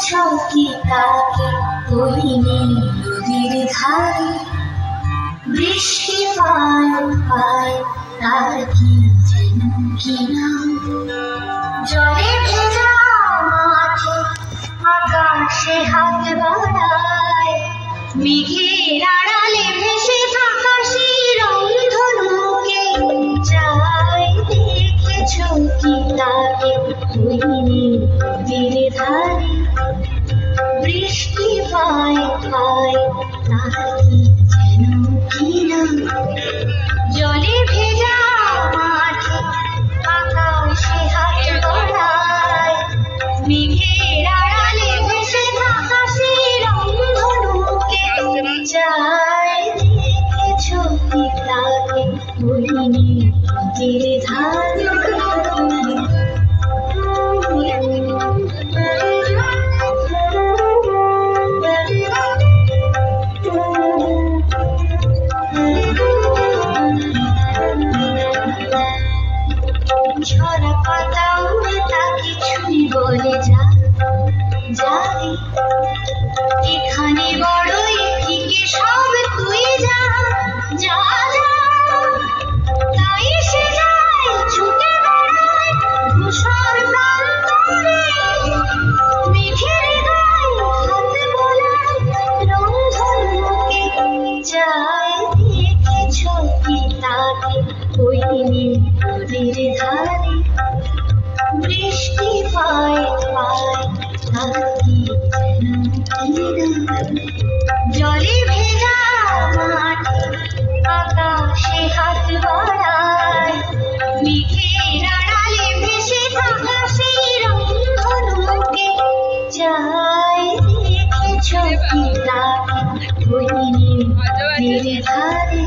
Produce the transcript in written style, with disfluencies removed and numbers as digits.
কি তাকে কহিনি নদীর ধারে বৃষ্টি পায় পায় তার কি যেন কি নাম জলে ভেজা মাঠে আকাশে হাত বাড়ায় মেঘের আড়ালে ভেসে থাকা সেই রংধনুকে চাই দেখেছো কি তাকে কহিনি নদীর ধারে বৃষ্টি পায় পায় তার কি যেন কি নাম জলে ভেজা মাঠে আকাশে হাত বাড়ায় মেঘের আড়ালে ভেসে থাকা সেই রংধনুকে চাই দেখেছো কি তাকে কহিনি নদীর ধারে ঝরা পাতা উড়ে তাকে ছুঁই বলে যা যাবি এখানে বড়ই থেকে সব তুই যা যা যা তাই সে যায় ছুটে বেড়ায় ধূসর প্রান্তরে মেঘের গায়ে হাত বোলায় রংধনুকে চাই দেখেছো কি তাকে কহিনি নদীর ধারে বৃষ্টি পায় পায় তার কি যেন কি নাম জলে ভেজা মাঠে আকাশে হাত বাড়ায় মেঘের আড়ালে ভেসে থাকা সেই রংধনুকে চাই দেখেছো কি তাকে কহিনি নদীর ধারে